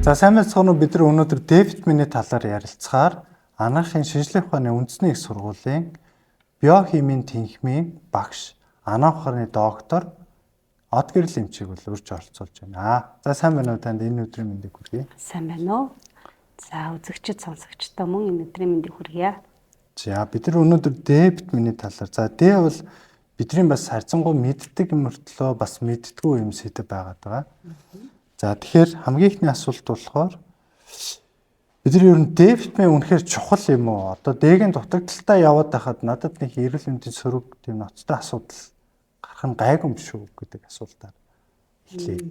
За сайн мэцгэн бид нар өнөөдөр Д витамины талаар ярилцахаар анагаахын шинжлэх ухааны үндэсний их сургуулийн биохимийн тэнхимийн багш, анаах ухааны доктор Од гэрэл эмчийг бол урьж оролцуулж байна. За сайн байна уу танд энэ өдрийн мэндийг хүргэе. Сайн байна уу? За үзэгчд сонсогчдоо мөн энэ өдрийн мэндийг хүргье. За бид нар өнөөдөр Д витамины талаар Д бол бидний бас харьцангуй мэддэг мөртлөө бас мэддэггүй юм сэдв байгаад байгаа. За тэгэхээр хамгийн ихний асуулт болохоор бид нар ер нь Д витамин үнэхээр чухал юм уу? Одоо Д-ийн дутагдaltaа яваад байхад надад нэг эрүүл мэндийн сөрөг тийм ноцтой асуудал гарах нь гайгүй юм шүү гэдэг асуултаар эхлэе.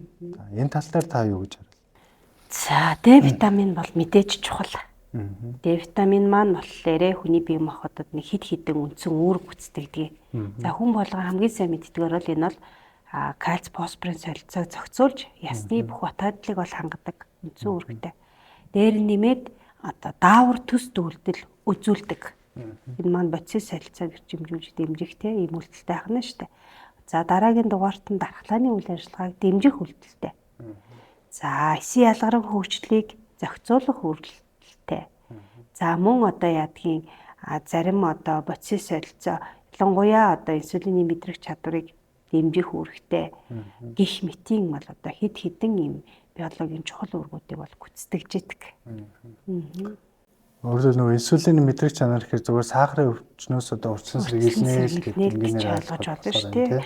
Энэ тал дээр та юу гэж харна? За Д витамин бол мэдээж чухал. Д витамин маань болохоор хүний бие махбодод нэг хид хідэн үндсэн үүрэг гүйцэтгэдэг. За хүн болгон хамгийн сайн мэддгээр бол энэ бол кальц, фосфорын солилцоог зохицуулж ясны бүх баталгааг бол хангадаг үндсэн үүрэгтэй. Дээр нэмээд одоо даавар төс дүүлдэл үзүүлдэг. Энэ маань бодис солилцоог хэмжүүлж дэмжих ийм үйлдэлтэй ахна шүү дээ. За дараагийн дугаарт нь дархлааны үйл ажиллагааг дэмжих үйлдэлтэй. За эсийн ялгаран хөгжлийг зохицуулах үйлдэлтэй. За мөн одоо яадгийн зарим одоо бодис солилцоо ялангуяа одоо инсулины мэдрэх чадварыг дэмжих үүрэгтэй гих мэтийн бол одоо хэд хэдэн юм биологийн чухал үүргүүдийг бол гүйцэтгэж идэг. Өөрөөр нөгөө инсулины мэдрэх чанар гэхээр зүгээр сахарын өвчнөөс одоо урьдчилан сэргийлнэ гэдэг ингэж ойлгож байна шүү дээ.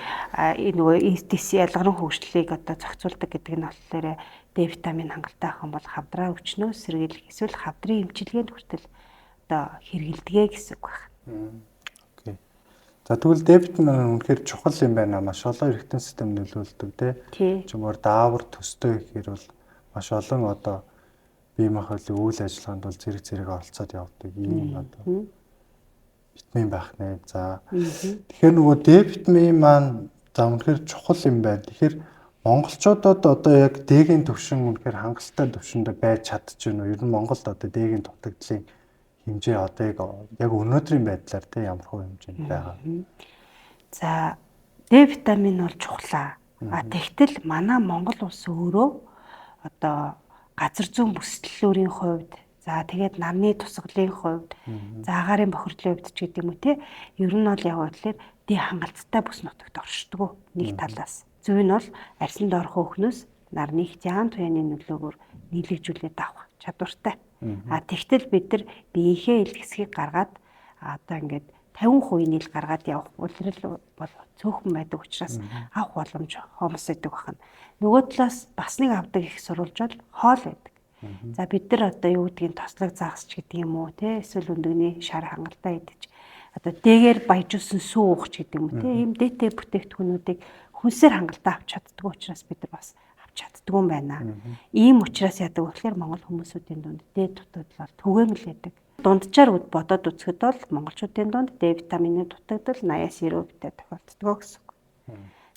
Энэ нөгөө эс ялгаран хөгжлийг одоо зохицуулдаг гэдэг нь болохоор Д витамин хангалттай ах юм бол хавдраа өвчнөөс сэргийлэх эсвэл хавдрын эмчилгээнд хүртэл одоо хэрэгэлдэгэ гэсэн үг байна. Окей. За тэгвэл Д витамин үнэхээр чухал юм байна. Маш олон эргэтэн систем нөлөөлдөг тий. Чимээр даавар төстэй гэхээр бол маш олон одоо бие махбодын үйл ажиллагаанд бол зэрэг оролцоод явдаг ийм одоо витамин байх нэ. За тэгэхээр нөгөө Д витамин маань за үнэхээр чухал юм байна. Тэгэхээр монголчуудад одоо яг Д-ийн төвшин үнэхээр хангалттай төвшөнд байж чадчихна уу? Ер нь Монголд одоо Д-ийн дутагдлын хэмжээ одоо яг өнөөдрийн байдлаар те ямар хувь хэмжээнд байгаа. За Д витамин бол чухлаа. Тэгтэл манай Монгол улс өөрөө одоо газар зүйн бүсэллүүрийн хувьд за тэгээд нарны тусгалын хувьд за агаарын бохирдлын хувьд ч гэдэг юм уу те ер нь бол яг үгээр Д хангалттай бүс нутагт оршдог нэг талаас. Зүй нь бол арьсанд орох өхнөөс нарны хян туяаны нөлөөгөөр нийлэгжүүлээд авах чадвартай. Тэгтэл бид нар биеийнхээ ил хэсгийг гаргаад одоо ингээд 50% нийл гаргаад явах үйлрэл бол цөөхөн байдаг учраас авах боломж хомос байдаг бахан. Нөгөө талаас бас нэг авдаг их сурвалж бол хоол байдаг. За бид нар одоо юу гэдгийг тослог заагсч гэдэг юм уу те эсвэл өндөгний шар хангалттай идэж одоо дэгээр баяжуулсан сүү уух ч гэдэг юм уу те ийм дэтэй бүтээгдэхүүнүүдийг хүнсээр хангалттай авч чаддаг учраас бид нар бас авч чаддаг юм байна. Ийм учраас яадаг вэ гэхээр монгол хүмүүсүүдийн дунд Д дутагдал түгээмэл байдаг. Дунджаар бодоод үзэхэд бол монголчуудын дунд Д витамины дутагдал 80-90% тохиолддог гэсэн.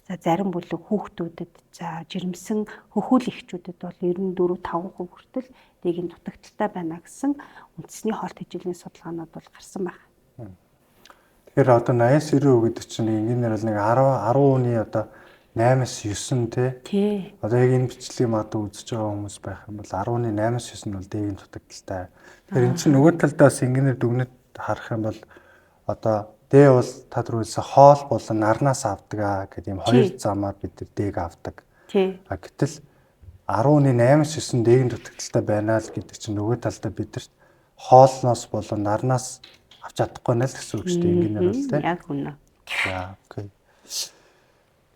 За зарим бүлэг хүүхдүүдэд за жирэмсэн хөхүүл эхчүүдэд бол 94-5% хүртэл Д-ийн дутагдaltaй байна гэсэн үндэсний хоолт хэжээлийн судалгаанууд бол гарсан байна. Тэгэхээр одоо 80-90% гэдэг чинь энгийнээр бол нэг 10-ны одоо 8-9 тий. Одоо яг энэ бичлэгийг мадад үзэж байгаа хүмүүс байх юм бол 10-ны 8-9 нь бол Д-ийн дутагдaltaй. Тэгэхээр энэ чинь нөгөө талдаас энгийнээр дүгнэж харах юм бол одоо Д бол та түрүүлсэн хоол болон нарнаас авдаг гэдэг юм хоёр замаар бид Д-г авдаг. Гэтэл 10-ны 8-9 Д-ийн дутагдaltaй байна л гэдэг чинь нөгөө талдаа бидэрт хоолноос болон нарнаас авч чадахгүй нэ л гэсэн үг шүү дээ энгийнээр бол тийм. Яг үнэ. За окей.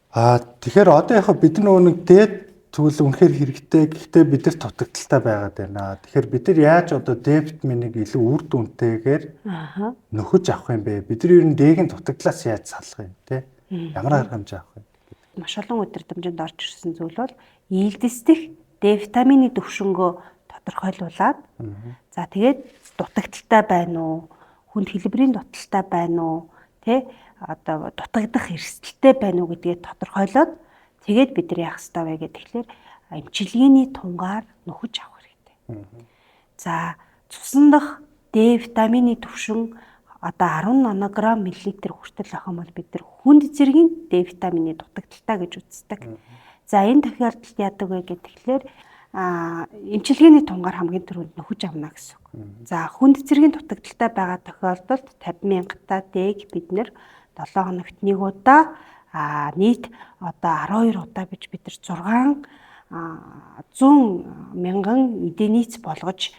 Тэгэхээр одоо яг бид нөгөө нэг Д тэгвэл үнэхээр хэрэгтэй. Гэхдээ бид нар дутагдaltaй байгаад байна. Тэгэхээр бид нар яаж одоо Д витаминыг илүү үр дүнтэйгээр нөхөж авах юм бэ? Бид нар ер нь Д-ийн дутагдлаас яаж салах юм те? Ямар арга хэмжээ авах вэ? Маш олон өдрөмжөнд орж ирсэн зүйл бол ийгдэсдэх Д витамины төвшөнгөө тодорхойлуулад за тэгээд дутагдaltaй байна уу? Хүнд хэлбэрийн дутагдaltaй байна уу? Тэ одоо дутагдах эрсдэлтэй байна уу гэдгээ тодорхойлоод тэгээд бид нар яах ёстой вэ гэхээр эмчилгээний тунгаар нөхөж авах хэрэгтэй. За цусан дах Д витамины төвшин одоо 10 нанограмм миллилитр хүртэл ах юм бол бид нар хүнд зэргийн Д витамины дутагдaltaй гэж үздэг. За энэ тохиолдолд яадаг вэ гэхээр эмчилгээний тунгаар хамгийн түрүүнд нөхөж авна гэсэн үг. За хүнд цэргийн дутагдaltaй байгаа тохиолдолд 50,000-та дээг бид нэр 7 хоногт нэг удаа нийт одоо 12 удаа гэж бид нар 100,000 эдийн нийц болгож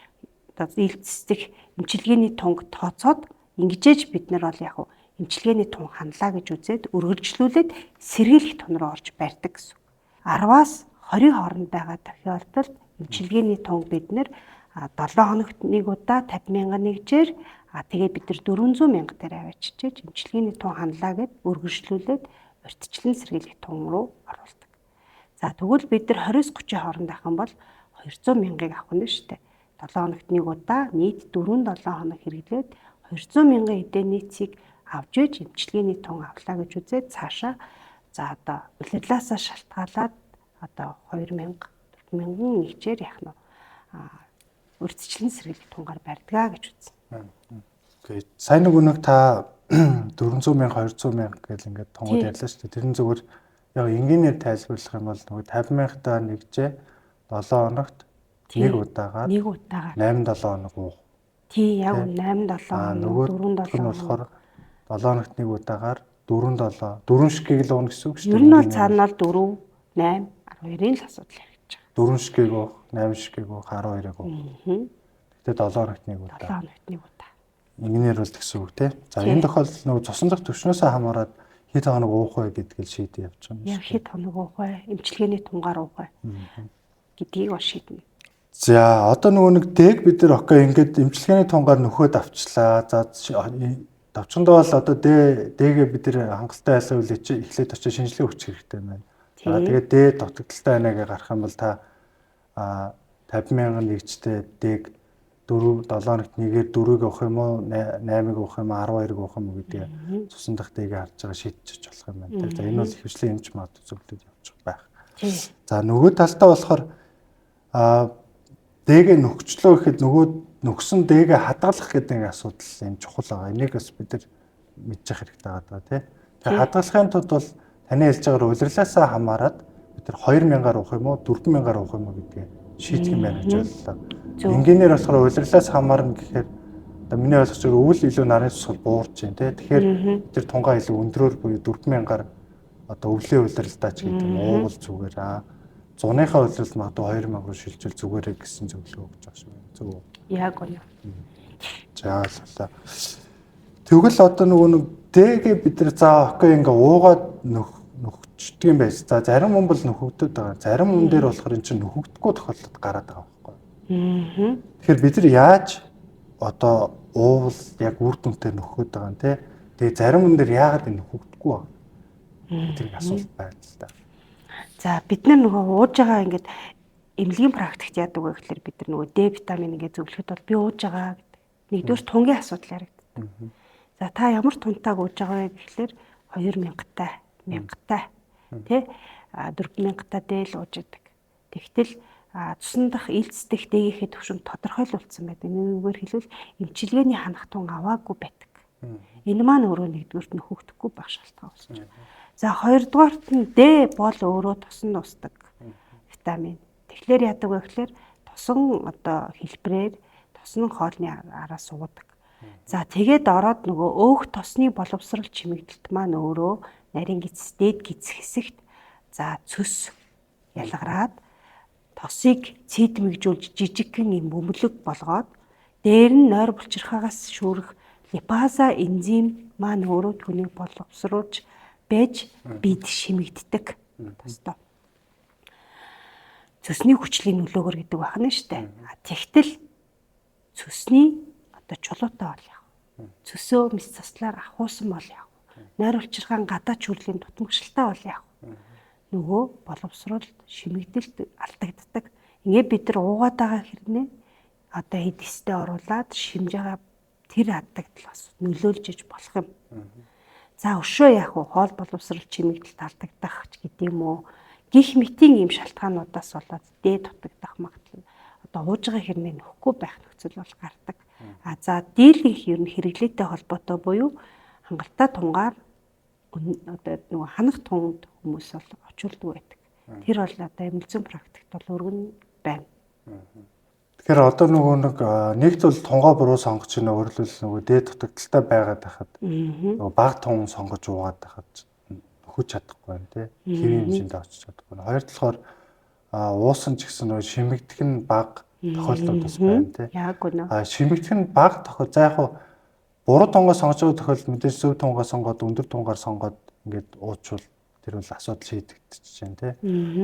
одоо ээлцдэг эмчилгээний тунг тооцоод ингэжээж бид нар бол яг эмчилгээний тун ханлаа гэж үзээд үргэлжлүүлээд сэргийлэх тун руу орж барьдаг гэсэн. 10-аас 20 хооронд байгаа тохиолдолд эмчилгээний тунг бид нэр 7 хоногт нэг удаа 50,000 нэгжээр тэгээд бид нар 400,000 дээр аваачиж эмчилгээний тун ханлаа гэд үргэлжлүүлээд урьдчилан сэргийлэх тун руу оруулдаг. За тэгвэл бид нар 20-30 хооронд авах юм бол 200,000-ыг авах нь шүү дээ. 7 хоногт нэг удаа нийт 4-7 хоног хэрэглээд 200,000 эдийн нийцийг авч иж эмчилгээний тун авлаа гэж үзээд цаашаа за одоо улирлаасаа шалтгаалаад одоо 2,000 4,000 нэгжээр яах нь урьдчилан сэргийлэх тунгаар барьдгаа гэж үзсэн. Окей. Сайн нэг та 400,000 200,000 гэж ингээд тунгууд ярьлаа шүү дээ. Тэрэн зүгээр яг энгийнээр тайлбарлах юм бол нөгөө 50,000-та нэгжээ 7 хоногт нэг удаагаар 8-7 хоног уух. Тий, яг 8-7 хоног 4-7 хоног болохоор 7 хоногт нэг удаагаар 4-7 4 шигийг л уuna гэсэн үг шүү дээ. Ер нь бол цаана бол 4, 8, 12-ын л асуудал яригдж байгаа. 4 шигийг уух, 8 шигийг уух, 12-ыг уух. Гэтэ 7 хоногт нэг удаа. 7 хоногт нэг удаа. Энгийнээр бол гэсэн үг тий. За энэ тохиолдолд нөгөө цусан дах төвшнөөсөө хамаарат хэд хоног уух вэ гэдгийг шийдэж явж байгаа юм. Яг хэд хоног уух вэ? Эмчилгээний тунгаар уух вэ? Гэдгийг бол шийднэ. За одоо нөгөө нэг дээг бид нар окей ингээд эмчилгээний тунгаар нөхөд авчлаа. За давчгандаа бол одоо дээгээ бид нар хангалттай байлаа үл эхлээд очиж шинжилгээ өгчих хэрэгтэй байна. За тэгээд дээд дутагдaltaй байна гэж гарах юм бол та 50,000 нэгжтэй дээг 4 7 хоногт нэгээр 4-ыг авах юм уу 8-ыг авах юм уу 12-ыг авах юм уу гэдгийг цусан дах дээгээ харж байгаа шийдчих болох юм байна. За энэ бол хвшлийн эмч мод зөвлөд явчих байх. За нөгөө талдаа болохоор дээгээ нөхчлөө гэхэд нөгөө нөхсөн дээгээ хадгалах гэдэг нэг асуудал юм чухал байгаа. Энийг бас бид нар мэдчих хэрэгтэй байгаа тий. Тэгэхээр хадгалахын тулд бол таны хэлж байгаагаар улирлаасаа хамаарат бид нар 2,000-аар авах юм уу 4,000-аар авах юм уу гэдгийг шийдэх юм байна гэж бодлоо. Энгийнээр болохоор улирлаас хамаарна гэхээр одоо миний ойлгож байгаа өвөл илүү нарын цус буурч байна тий. Тэгэхээр тэр тунгаа илүү өндрөөр буюу 4,000-аар одоо өвлийн улиралдаа ч гэдэг юм уувал зүгээр зуныхаа улиралд магадгүй 2,000 руу шилжүүл зүгээрээ гэсэн зөвлөгөө өгч байгаа шүү. Зөв үү? Яг үнэ. За солио. Тэгвэл одоо нөгөө нэг дээгээ бид нар за окей ингээ уугаад нөхчдөг юм байж. За зарим хүн бол нөхөгдөд байгаа. Зарим хүн дээр болохоор эн чинь нөхөгдөхгүй тохиолдолд гараад байгаа байхгүй. Тэгэхээр бид нар яаж одоо уувал яг үр дүнтэй нөхөд байгаа юм те. Тэгээ зарим хүн дээр яагаад нөхөгдөхгүй байгаа. Тэр асуулт байна л да. За бид нар нөгөө ууж байгаа ингээд эмнэлгийн практикт яадаг вэ гэхээр бид нар нөгөө Д витамин ингээд зөвлөхөд бол би ууж байгаа гэдэг. Нэгдүгээр тунгийн асуудал яригддаг. За та ямар тунтааг ууж байгаа вэ гэхлээр 2,000-тай, 1,000-тай тий 4,000-тай дээл ууж идэг. Тэгтэл цусан дах ээлцдэх дээгийнхээ төвшин тодорхойлуулсан байдаг. Нэггээр хэлбэл эмчилгээний ханах тун аваагүй байдаг. Энэ маань өөрөө нэгдүгээрт нөхөгдөхгүй байх шалтгаан үүсэж байна. За хоёрдугаарт нь Д бол өөрөө тосон нусдаг витамин. Тэгэхээр яадаг вэ гэхээр тосон одоо хэлбэрээр тосон хоолны араас суудаг. За тэгээд ороод нөгөө өөх тосны боловсрал чимэгдэлт маань өөрөө нарийн гидс дээд гидс хэсэгт за цөс ялгараад тосыг цэдмэгжүүлж жижигхэн юм бөмбөлөг болгоод дээр нь нойр булчирхаагаас шүүрэх липаза энзим маань өөрөө түүнийг боловсруулж байж бид шимэгддэг тостой. Цөсний хүчлийн нөлөөгөр гэдэг байна шүү дээ. Тэгтэл цөсний одоо чулуутай бол яах вэ? Цөсөө мэс заслаар ахуусан бол яах вэ? Нойр булчирхаан гадаа чүрлийн дутмагшилтай бол яах вэ? Нөгөө боловсрол шимэгдэлт алдагддаг. Ингээ бид нар уугаад байгаа хэрнээ одоо эдистэй оруулаад шимж байгаа тэр алдагдал бас нөлөөлж иж болох юм. За өшөө яах вэ? Хоол боловсрол чимэгдэлт алдагдах ч гэдэм үү. Гих мэтийн юм шалтгаануудаас болоод дээд дутагдах магадлал одоо ууж байгаа хэрнээ нөхгүй байх нөхцөл бол гардаг. За дийлгэх ер нь хэрэглээтэй холбоотой буюу хангалттай тунгаар одоо нөгөө ханах тунд хүмүүс бол очилдог байдаг. Тэр бол одоо эмнэлзэн практикт бол өргөн байна. Тэгэхээр одоо нэгт бол тунгай буруу сонгож байна өөрөлдвөл дээд дутагдaltaй байгаад байхад баг тун сонгож уугаад байхад нөхөж чадахгүй байна тий. Хэвийн хэмжээнд очиж чадахгүй. Хоёр талаар уусан ч гэсэн шимэгдэх нь баг тохиолдол бас байна тий. Яг үнэ. Шимэгдэх нь баг тохиол за яг буруу тунгай сонгож байгаа тохиолдолд мэдээж зөв тунгай сонгоод өндөр тунгаар сонгоод ингээд уучвал тэр бол асуудал шийдэгдэж байна тий.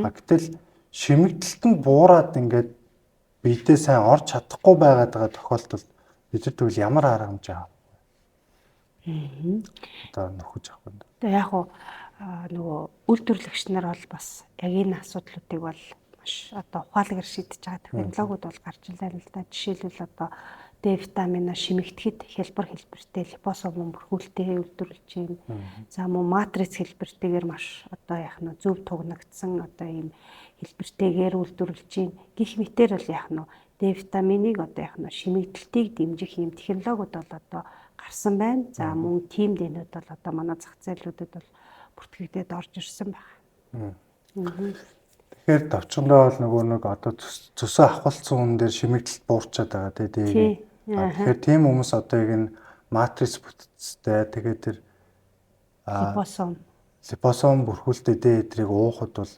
Гэтэл шимэгдэлт нь буураад ингээд биедээ сайн орж чадахгүй байгаа тохиолдолд бид нар тэгвэл ямар арга хэмжээ авах вэ? Одоо нөхөж авах юм. Тэгээ яг нөгөө үйлдвэрлэгч нар бол бас яг энэ асуудлуудыг бол маш одоо ухаалгаар шийдэж байгаа технологиуд бол гарч илаа л да. Жишээлбэл одоо Д витамина шимэгдэхэд хэлбэртэй липосом бүрхүүлтэй үйлдвэрлэж байна. За мөн матриц хэлбэртэйгээр маш одоо яг нь зөв тугнагдсан одоо ийм хэлбэртэйгээр үйлдвэрлэж байна. Гэх мэтэр бол яг нь Д витаминыг одоо яг нь шимэгдэлтийг дэмжих ийм технологиуд бол одоо гарсан байна. За мөн тим дэнүүд бол одоо манай зах зээлүүдэд бол бүртгэгдээд орж ирсэн байна. Тэгэхээр товчондоо бол одоо цөсөө авахлцсан хүн дээр шимэгдэлт буурчаад байгаа тий. Тэгэхээр тийм хүмүүс одоо яг энэ матриц бүтцтэй тэгээд тэр липосом бүрхүүлтэй дээдрийг уухад бол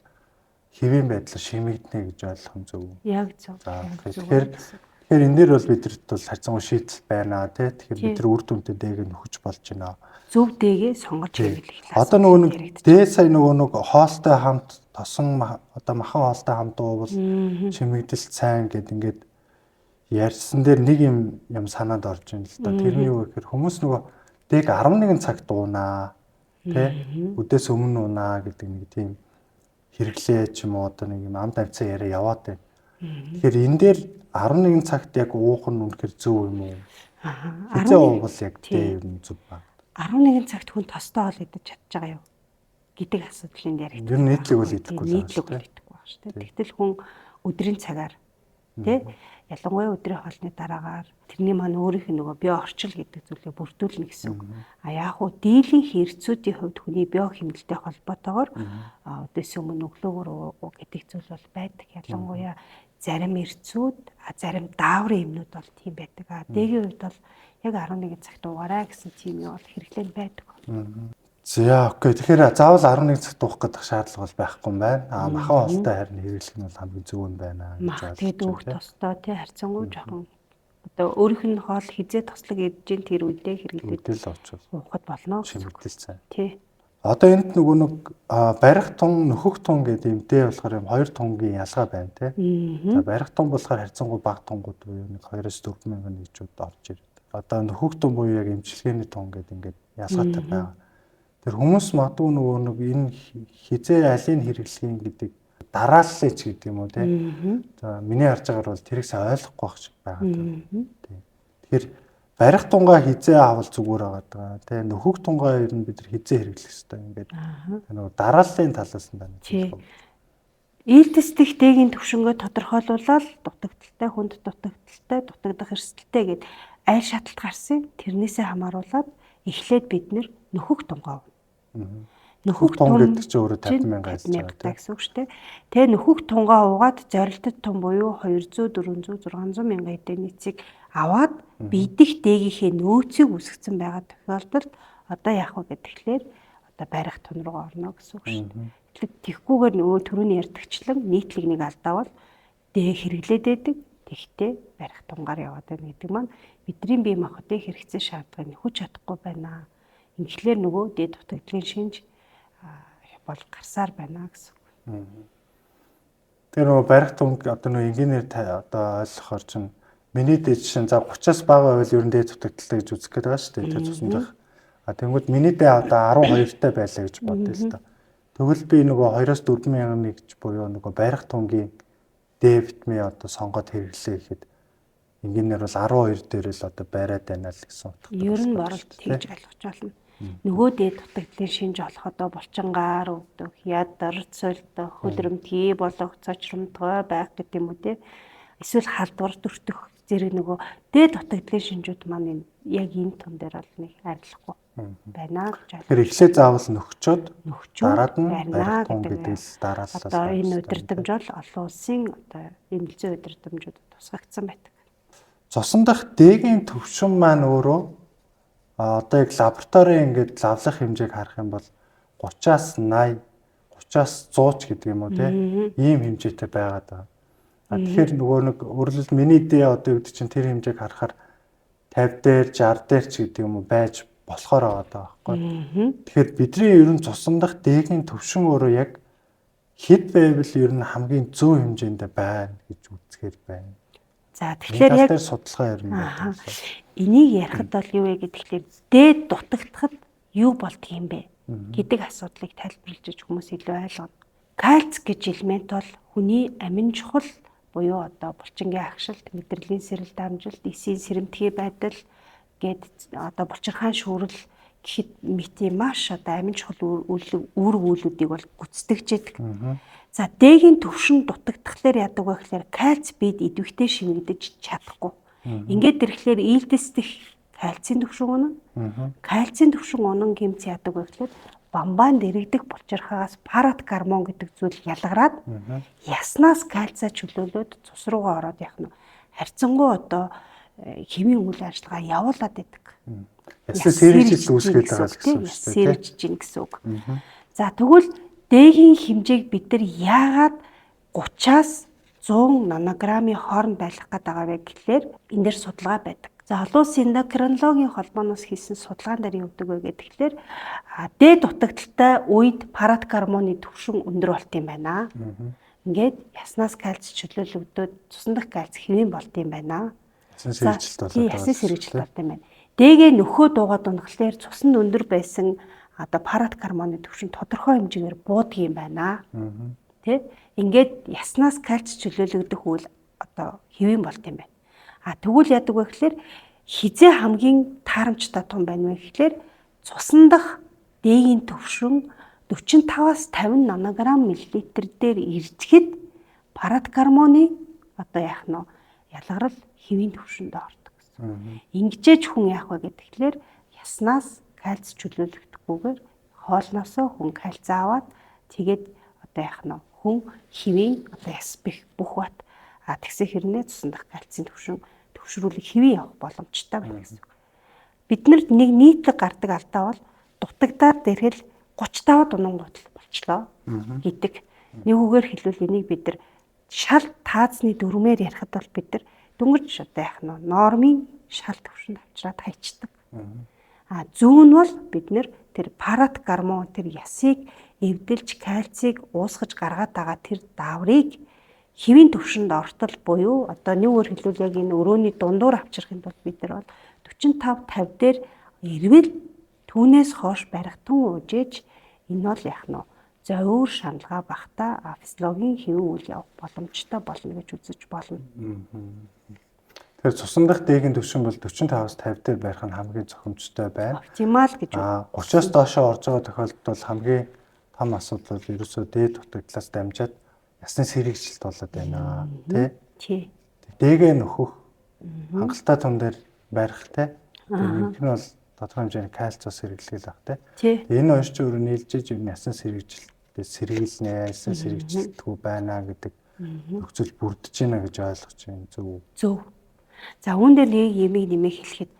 хэвийн байдлаар шимэгдэнэ гэж ойлгох юм зөв үү? Яг зөв. Тэгэхээр энэ дээр бол бидэрт бол харьцангуй шийдэл байна тий. Тэгэхээр бид нар үр дүнтэй дээг нөхөж болж байна. Зөв дээгээ сонгож хэрэглэх. Одоо дээд сая хоолтой хамт тосон одоо махан хоолтой хамт уувал шимэгдэлт сайн гэд ингээд ярьсан дээр нэг юм санаад орж ийн л да. Тэрний юу гэхээр хүмүүс дээг 11 цагт уунаа тий. Өдөөс өмнө уунаа гэдэг нэг тийм хэрэглээ ч юм уу одоо нэг юм амт авцаа яриа яваад байна. Тэгэхээр энэ дээр 11 цагт яг уух нь үнэхээр зөв юм уу? Хизээ уувал яг тийм зөв ба. 11 цагт хүн тостой хоол идэж чадж байгаа юу гэдэг асуудлыг яригддаг. Ер нь нийтлэг бол идэхгүй байна шүү дээ. Тэгтэл хүн өдрийн цагаар тий ялангуяа өдрийн хоолны дараагаар тэрний маань өөрийнх нь био орчил гэдэг зүйлийг бүрдүүлнэ гэсэн үг. Яг уу дийлэн хэрэгцүүдийн хувьд хүний био хэмнэлтэй холбоотойгоор өдөөс өмнө өглөөгөр гэдэг зүйл бол байдаг. Ялангуяа зарим эрцүүд, зарим дааврын эмнүүд бол тийм байдаг. Дэгийн хувьд бол яг 11 цагт уугаарай гэсэн тийм юм бол хэрэглэн байдаг. За окей. Тэгэхээр заавал 11 цагт уух гэдэг шаардлага бол байхгүй юм байна. Махан хоолтой харин хэрэглэх нь бол хамгийн зөв юм байна гэж байна. Тэгээд өөх тостой тий харьцангуй жоохон одоо өөрийнх нь хоол хизээ тослог идэж ин тэр үедээ хэрэглээд уухад болно. Шимэгдэл цай. Тий. Одоо энд барих тун, нөхөх тун гэдэг юм дээ болохоор юм хоёр тунгийн ялгаа байна тий. За барих тун болохоор харьцангуй бага тунгууд буюу 2-4 мянган нэгжүүд орж ирдэг. Одоо нөхөх тун буюу яг эмчилгээний тун гэдэг ингээд ялгаатай байна. Тэр хүмүүс магадгүй энэ хизээ алийг хэрэглэхийн гэдэг дарааллаа ч гэдэг юм уу тий. За миний харж байгаагаар бол тэрийг сайн ойлгохгүй байх шиг байгаа даа. Тэгэхээр барих тунгаа хизээ авал зүгээр байгаа тий. Нөхөх тунгаа ер нь бид нар хизээ хэрэглэх хэрэгтэй ингээд дарааллын талаас нь байна. Ийдс дэх дэгийн төвшнгөө тодорхойлуулаад дутагдaltaй, хүнд дутагдaltaй, дутагдах эрсдэлтэй гэд аль шаталт гарсан тэрнээсээ хамааруулаад эхлээд бид нөхөх тунгаа. Нөхөх тун гэдэг чинь өөрөө 50,000 гэсэн үг шүү дээ. Тэгээ нөхөх тунгаа уугаад зорилттой тун буюу 200, 400, 600 мянган эдийн нийцийг аваад бидих дээгийнхээ нөөцийг үсгэсэн байгаа тохиолдолд одоо яах вэ гэхлээр одоо барих тун руу орно гэсэн үг шүү дээ. Тэгхгүйгээр нөгөө түрүүний ярьдагчлан нийтлэг нэг алдаавал дээ хэрэглээд байдаг. Тэгтээ барих тунгаар яваад байна гэдэг маань бидний бие махбодын хэрэгцээ шаардлагыг нөхөж чадахгүй байна. Инхлээр нөгөө дээд дутагдлын шинж бол гарсаар байна гэсэн үг. Тэр нөгөө барих тун одоо нөгөө инженеэр одоо ойлгохоор чинь миний дээд шин за 30-аас бага байвал ер нь дээд дутагдaltaй гэж үзэх гээд байгаа шүү дээ. Тэр цусндах. Тэнгүүд миний дээд одоо 12-тай байлаа гэж бодъё л та. Тэгвэл би нөгөө 2-4 мянган нэгж буюу нөгөө барих тунгийн Д витамин одоо сонгоод хэрэглэе гэхэд инженеэр бол 12 дээр л одоо бариад байна л гэсэн утгатай. Ер нь боролт тэгж ойлгож байна. Нөгөө дээд дутагдлын шинж олох одоо булчингаар өгдөг, ядар, цолтой, хөлрөмтгий болох, цочромтгой байх гэдэг юм уу те. Эсвэл халдвар дүртэх зэрэг нөгөө дээд дутагдлын шинжүүд маань яг энэ тун дээр бол нэг арилахгүй. байна гэж Тэгэхээр эхлээ заавал нөхчөөд нөхчөө дараад нь барина барих тун гэдэг л дараалал. одоо энэ удирдамж бол олон улсын одоо эмнэлзэн удирдамжууд тусгагдсан байдаг. Цусан дахь дээгийн төвшин маань өөрөө одоо яг лабораторийн ингээд лавлах хэмжээг харах юм бол 30-аас 80, 30-аас 100 ч гэдэг юм уу тийм ийм хэмжээтэй байгаад байгаа. Тэгэхээр нөгөө нэг өөрөлд миний дээ одоо үүд чинь тэр хэмжээг харахаар 50 дээр 60 дээр ч гэдэг юм уу байж болохоор байгаа байхгүй. Тэгэхээр бидний ер нь цусан дахь дээгийн төвшин өөрөө яг хэд байвал ер нь хамгийн зөв хэмжээндээ байна гэж үзэхээр байна. За тэгэхээр яг судалгаа ер нь байна. энийг ярихад бол юу вэ гэхээр дээд дутагдахад юу болдго юм бэ гэдэг асуудлыг тайлбарлаж хүмүүс илүү ойлгоно. Кальц гэж элемент бол хүний амин чухал буюу одоо булчингийн агшилт, мэдрэлийн сэрэл дамжилт, эсийн сэрэмтгий байдал гээд одоо булчирхаан шүүрэл гэхэд мэтийн маш одоо амин чухал үүрэг үйлүүдийг бол гүйцэтгэж яадаг. За дээгийн төвшин дутагдхлаар яадаг вэ гэхээр кальц бид идэвхтэй шимэгдэж чадахгүй. Ингээд ирэхлээр ийдэлсдэх кальцийн төвшин унана. Кальцийн төвшин унан гэмц яадаг вэ гэхээр бамбаанд иргэдэх булчирхаагаас парат гормон гэдэг зүйл ялгараад яснаас кальцаа чөлөөлөөд цус руугаа ороод явах нь харьцангуй одоо хэмийн үйл ажиллагаа явуулаад байдаг. Ясны сэрэгжилт үүсгээд байгаа гэсэн үг шүү дээ. Сэрэгжиж гин гэсэн үг. За тэгвэл дээгийн хэмжээг бид нар яагаад 30-аас 100 нанограммын хооронд байлгах гэдэг байгаа вэ гэхлээр энэ дээр судалгаа байдаг. За олон улсын эндокринологийн холбооноос хийсэн судалгаан дээр юу гэдэг вэ гэхээр дээд дутагдaltaй үед парат гормоны төвшин өндөр болт юм байна. Ингээд яснаас кальц чөлөөлөгдөд цусан дахь кальц хэвэн болт юм байна. Ясны сэрэгжилт болоод байгаа. Ясны сэрэгжилт болт юм байна. Дээгээ нөхөө дуугаад унахлаар цуснд өндөр байсан одоо парат гормоны төвшин тодорхой хэмжээгээр буудаг юм байна. Тэ? Ингээд яснаас кальц чөлөөлөгдөх үйл одоо хэвэн болт юм байна. Тэгвэл яадаг вэ гэхээр хизээ хамгийн таарамжтай том байна вэ гэхээр цусан дахь дээгийн төвшин 45-аас 50 нанограмм миллилитр дээр ирчихэд парат гормоны одоо яах нь ялгарл хэвийн төвшөнд ордог гэсэн. Ингэжээч хүн яах вэ гэхээр яснаас кальц чөлөөлөгдөхгүйгээр хоолноосоо хүн кальц аваад тэгээд одоо яах нь хүн хэвийн одоо яс бэх бүх бат тэгсэн хэрнээ цусан дахь кальцийн төвшрүүлэг хэвэн явах боломжтой байна гэсэн. Биднэрт нэг нийтлэг гардаг алдаа бол дутагдаад дэрхэл 35 дунгуут болчлоо гэдэг. Нэг үгээр хэлбэл энийг бид нар шал таазны дөрмээр ярихад бол бид нар дөнгөж одоо яах нь нормын шал төвшөнд авчраад хайчдаг. Зүүн бол бид нар тэр парат гормон тэр ясыг эвдэлж кальцийг уусгаж гаргаад байгаа тэр дааврыг хэвийн төвшөнд ортол буюу одоо нэг өөр хэлбэл яг энэ өрөөний дундуур авчрахын тулд бид нар бол 45-50 дээр ирвэл түүнээс хойш барихтун уужээж энэ бол яах нь зовир шаналгаа багтаа физиологийн хэвэн үйл явах боломжтой болно гэж үзэж болно. Тэгэхээр цусан дахь дээгийн төвшин бол 45-аас 50 дээр барих нь хамгийн зохимжтой байна. Оптимал гэж. 30-аас доошоо орж байгаа тохиолдолд бол хамгийн том асуудал бол ерөөсөө дээд дутагдлаас дамжаад ясны сэрэгжилт болоод байна тий. Дээгээ нөхөх хангалттай тун дээр барих тий. Нэг нь бол тодорхой хэмжээний кальциус сэргэлгээл баг тий. Энэ хоёр ч өөрөө нийлжиж ясны сэрэгжилтэд сэргийлнэ, ясны сэрэгжилтгүй байна гэдэг нөхцөл бүрдэж байна гэж ойлгож байна. Зөв. За үүн дээр нэг ямиг нэмэх хэлэхэд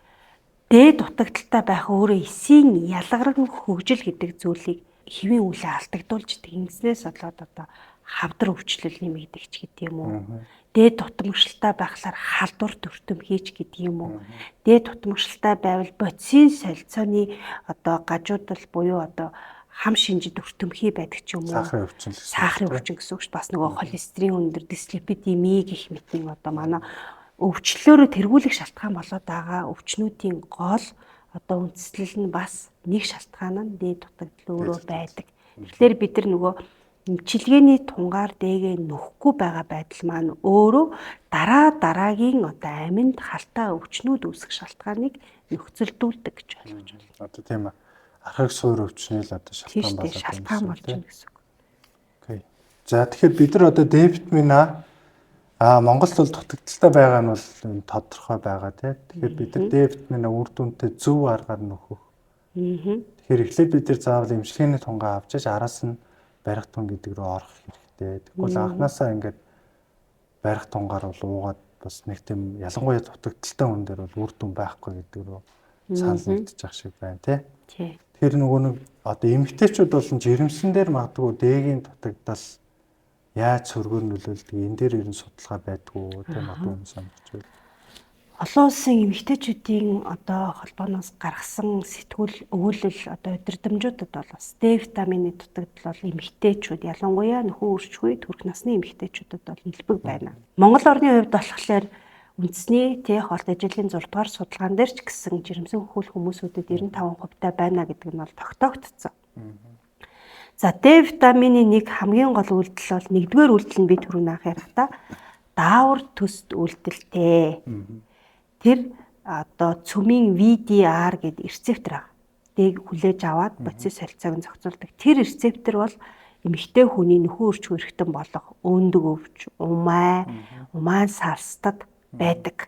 дээд дутагдaltaй байх өөрөө эсийн ялгараг хөгжил гэдэг зүйлийг хэвийн үлээ алдагдуулж идэг. Ингэснээс болоод одоо хавдар өвчлөл нэмэгдэх ч гэдэг юм уу. Дээд дутмагшилтай байхлаар халдвар төртөм хийж гэдэг юм уу. Дээд дутмагшилтай байвал бодисын солилцооны одоо гажуудал буюу одоо хам шинжид өртөмхий байдаг ч юм уу. Сахарын өвчин гэсэн үг шүү. Бас нөгөө холестерин өндөр дислипидеми гэх мэтийн одоо манай өвчлөлөөрөө тэргүүлэх шалтгаан болоод байгаа өвчнүүдийн гол одоо үндэслэл нь бас нэг шалтгаан нь дээд дутагдал өөрөө байдаг. Тэгэхээр бид нар нөгөө эмчилгээний тунгаар дээгээ нөхгүй байгаа байдал маань өөрөө дараагийн одоо аминд халтаа өвчнүүд үүсэх шалтгааныг нөхцөлдүүлдэг гэж ойлгож байна. Одоо тийм ээ. Архаг суур өвчний л одоо шалтгаан болж байна гэсэн үг. Окей. За тэгэхээр бид нар одоо D витамин А Монголд бол дутагдaltaй байгаа нь бол тодорхой байгаа тийм. Тэгэхээр бид нар D витамин үр дүнтэй зөв аргаар нөхөх Тэгэхээр эхлээд бид нэр заавал эмчилгээний тунгаа авчиж араас нь барих тун гэдэг рүү орох хэрэгтэй. Тэгвэл анханасаа ингээд барих тунгаар бол уугаад бас нэг тийм ялангуяа дутагдaltaй хүн дээр бол үр дүн байхгүй гэдэг рүү санал нэгдэж ах шиг байна тий. Тэгэхээр нөгөө нэг одоо эмэгтэйчүүд бол жирэмсэн дээр магадгүй дээгийн дутагдал яаж сөргөөр нөлөөлдөг энэ дээр ер нь судалгаа байдгүй тий магадгүй юм санагдаж байна. Олон улсын эмэгтэйчүүдийн одоо холбооноос гаргасан сэтгүүл өгүүлэл одоо удирдамжуудад бол бас Д витамины дутагдал бол эмэгтэйчүүд ялангуяа нөхөн өрчгүй төрөх насны эмэгтэйчүүдэд бол нэлбэг байна. Монгол орны хувьд болохоор үндэсний холт ажлын 6 дугаар судалгаан дээр ч гэсэн жирэмсэн хөхүүл хүмүүсүүдэд 95% байна гэдэг нь бол тогтоогдсон. За Д витамины нэг хамгийн гол үйлдэл бол нэгдүгээр үйлдэл нь би түрүүн анх ярихдаа даавар төст үйлдэлтэй. Тэр одоо цөмийн VDR гэдэг рецептор аа. Дэг хүлээж аваад бодис солилцоог нь зохицуулдаг. Тэр рецептор бол эмэгтэй хүний нөхөн өрчгүй эргэтэн болох өөндөг өвч, умаа сарстад байдаг.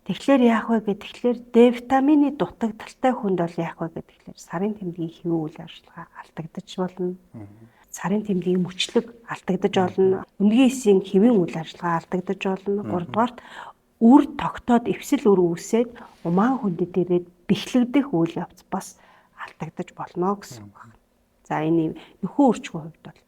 Тэгэхээр яах вэ гэхээр Д витамины дутагдaltaй хүнд бол яах вэ гэхээр сарын тэмдгийн хэвийн үйл ажиллагаа алдагдаж болно. Сарын тэмдгийн мөчлөг алдагдаж болно. Өндгийн эсийн хэвийн үйл ажиллагаа алдагдаж болно. 3 дугаарт үр тогтоод эвсэл үр үүсээд умаан хүндэд ирээд бэхлэгдэх үйл явц бас алдагдаж болно гэсэн үг байна. За энэ нөхөн өрчгүй хувьд бол.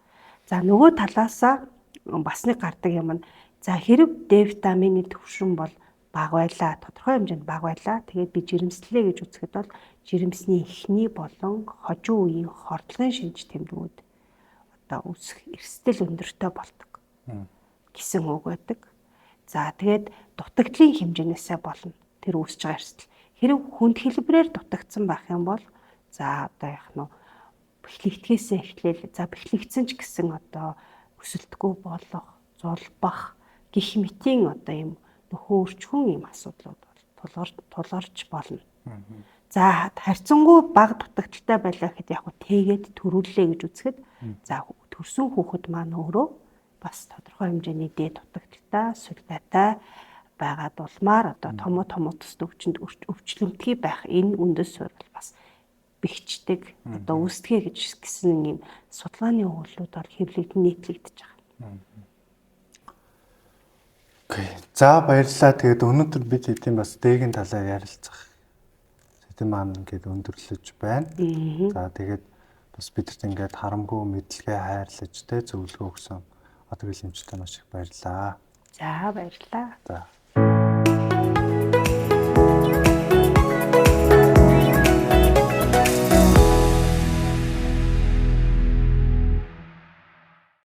За нөгөө талаасаа бас нэг гардаг юм нь за хэрэг Д витамины төвшин бол бага байлаа, тодорхой хэмжээнд бага байлаа. Тэгээд би жирэмслээ гэж үзэхэд бол жирэмсний эхний болон хожим үеийн хордлогын шинж тэмдгүүд одоо үүсэх эрсдэл өндөртэй болдог гэсэн үг байдаг. За тэгээд дутагдлын хэмжээнээсээ болно тэр үүсэж байгаа эрсдэл. Хэрэг хүнд хэлбэрээр дутагдсан байх юм бол за одоо яах нь бэхлэгдэхээсээ эхлээл за бэхлэгдсэн ч гэсэн одоо өсөлтгүй болох, зулбах гэх мэтийн одоо юм нөхөн өрчхүүн юм асуудлууд бол тулгарч болно. За харьцангуй бага дутагдaltaй байлаа гэхэд яг тэгээд төрүүллээ гэж үзэхэд за төрсөн хүүхэд маань өөрөө бас тодорхой хэмжээний Д дутагдaltaй, сүлбэтай байгаад улмаар одоо томо төст өвчлөмтгий байх энэ үндэс суурь бас бэхждэг одоо үүсдэгэ гэж гэсэн юм судалгааны өгүүлбэрүүд бол хэвлэгдэн нийтлэгдэж байгаа. Окей. За баярлалаа. Тэгээд өнөөдөр бид хэдийн бас Д-ийн талаар ярилцах сэдэв маань ингээд өндөрлөж байна. За тэгээд бас бидэрт ингээд харамгүй мэдлэгээ хайрлаж тэ зөвлөгөө өгсөн Одгил эмчтэй маш их баярлалаа. За баярлалаа. За